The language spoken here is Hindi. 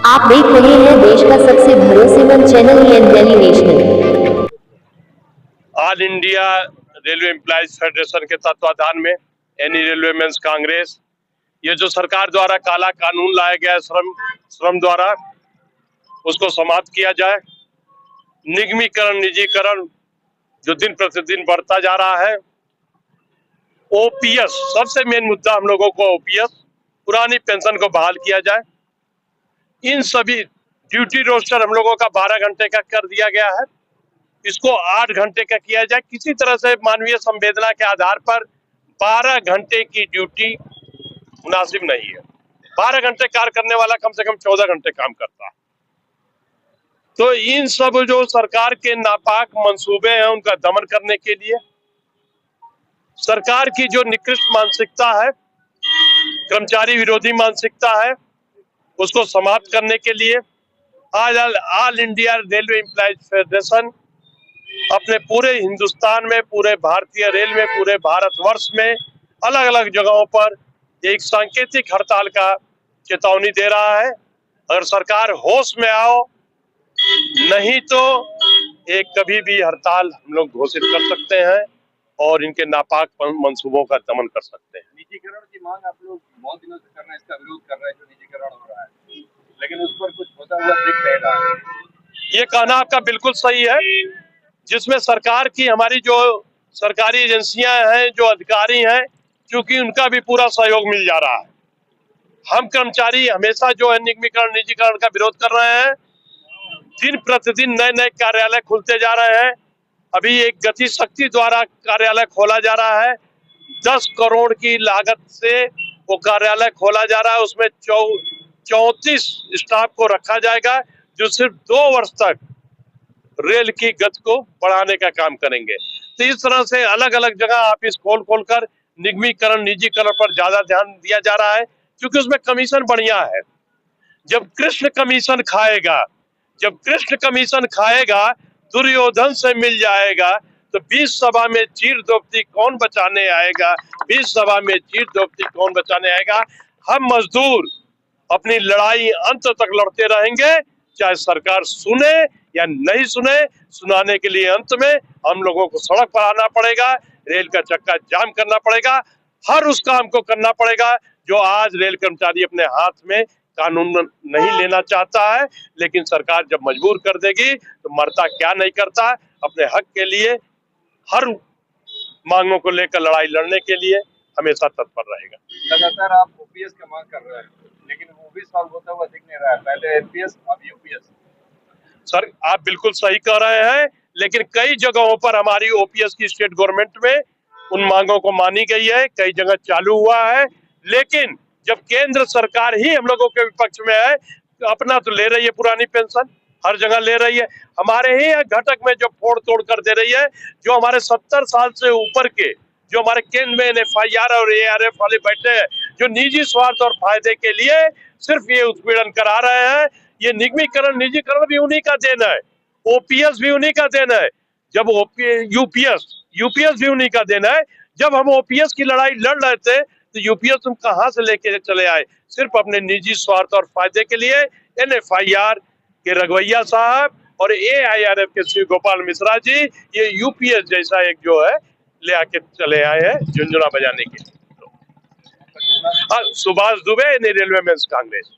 आप देख रहे हैं देश का सबसे भरोसेमंद channel N Delhi national. All India railway employees federation के तत्वाधान में एनी रेलवे मेंस कांग्रेस, ये जो सरकार द्वारा काला कानून लाया गया है श्रम द्वारा, उसको समाप्त किया जाए। निगमीकरण, निजीकरण जो दिन प्रतिदिन बढ़ता जा रहा है। ओपीएस सबसे मेन मुद्दा हम लोगों को, ओपीएस पुरानी पेंशन को बहाल किया जाए। इन सभी ड्यूटी रोस्टर हम लोगों का 12 घंटे का कर दिया गया है, इसको 8 घंटे का किया जाए। किसी तरह से मानवीय संवेदना के आधार पर 12 घंटे की ड्यूटी मुनासिब नहीं है। 12 घंटे कार्य करने वाला कम से कम 14 घंटे काम करता है। तो इन सब जो सरकार के नापाक मंसूबे हैं, उनका दमन करने के लिए, सरकार की जो निकृष्ट मानसिकता है, कर्मचारी विरोधी मानसिकता है, उसको समाप्त करने के लिए आज all India railway employees federation अपने पूरे हिंदुस्तान में, पूरे भारतीय रेल में, पूरे भारतवर्ष में अलग अलग जगहों पर एक सांकेतिक हड़ताल का चेतावनी दे रहा है। अगर सरकार होश में आओ, नहीं तो एक कभी भी हड़ताल हम लोग घोषित कर सकते हैं और इनके नापाक मंसूबों का दमन कर सकते हैं। निजीकरण की मांग आप लोग बहुत दिनों से कर रहे हैं, इसका विरोध कर रहे हैं, जो निजीकरण हो रहा है, लेकिन उस पर कुछ होता हुआ दिख नहीं रहा है। ये कहना आपका बिल्कुल सही है, जिसमें सरकार की, हमारी जो सरकारी एजेंसियां हैं, जो अधिकारी हैं, क्योंकि उनका भी पूरा सहयोग मिल जा रहा है। हम कर्मचारी हमेशा जो है निगमीकरण, निजीकरण का विरोध कर रहे हैं। दिन प्रतिदिन नए नए कार्यालय खुलते जा रहे हैं। अभी एक गति शक्ति द्वारा कार्यालय खोला जा रहा है। 10 करोड़ की लागत से वो कार्यालय खोला जा रहा है। उसमें 34 स्टाफ को रखा जाएगा, जो सिर्फ 2 वर्ष तक रेल की गति को बढ़ाने का काम करेंगे। तो इस तरह से अलग अलग जगह ऑफिस खोल कर निगमीकरण, निजीकरण पर ज्यादा ध्यान दिया जा रहा है, क्योंकि उसमें कमीशन बढ़िया है। जब कृष्ण कमीशन खाएगा दुर्योधन से मिल जाएगा, तो 20 सभा में चीर दोपती कौन बचाने आएगा, 20 सभा में चीर दोपती कौन बचाने आएगा। हम मजदूर अपनी लड़ाई अंत तक लड़ते रहेंगे, चाहे सरकार सुने या नहीं सुने। सुनाने के लिए अंत में हम लोगों को सड़क पर आना पड़ेगा, रेल का चक्का जाम करना पड़ेगा, हर उस काम को करना पड़ेगा जो आज रेल कर्मचारी अपने हाथ में कानून नहीं लेना चाहता है। लेकिन सरकार जब मजबूर कर देगी तो मरता क्या नहीं करता, अपने हक के लिए, हर मांगों को लेकर लड़ाई लड़ने के लिए हमेशा तत्पर रहेगा। लगातार आप ओपीएस की मांग कर रहे हैं, लेकिन वो भी सॉल्व होता हुआ दिख नहीं रहा है। पहले एनपीएस, अब यूपीएस। सर, आप बिल्कुल सही कह रहे हैं, लेकिन कई जगहों पर हमारी ओपीएस की स्टेट गवर्नमेंट में उन मांगों को मानी गई है, कई जगह चालू हुआ है। लेकिन जब केंद्र सरकार ही हम लोगों के विपक्ष में है, तो अपना तो ले रही है पुरानी पेंशन, हर जगह ले रही है। हमारे ही घटक में जो फोड़ तोड़ कर दे रही है, जो हमारे 70 साल से ऊपर के, जो हमारे केंद्र में एफआईआर और एआरएफ वाले बैठे हैं, जो निजी स्वार्थ और फायदे के लिए सिर्फ ये उत्पीड़न करा रहे हैं। ये निगमीकरण, निजीकरण भी उन्हीं का देन है, ओपीएस भी उन्हीं का देन है। जब यूपीएस भी उन्हीं का देन है। जब हम ओपीएस की लड़ाई लड़ रहे थे, तो यूपीएस तुम कहां से लेके चले आए? सिर्फ अपने निजी स्वार्थ और फायदे के लिए एनएफआईआर के रघुवैया साहब और एआईआरएफ के श्री गोपाल मिश्रा जी, ये यूपीएस जैसा एक जो है ले आके चले आए हैं झुंझुना बजाने के लिए। Subhash Dubey, railway men's Congress.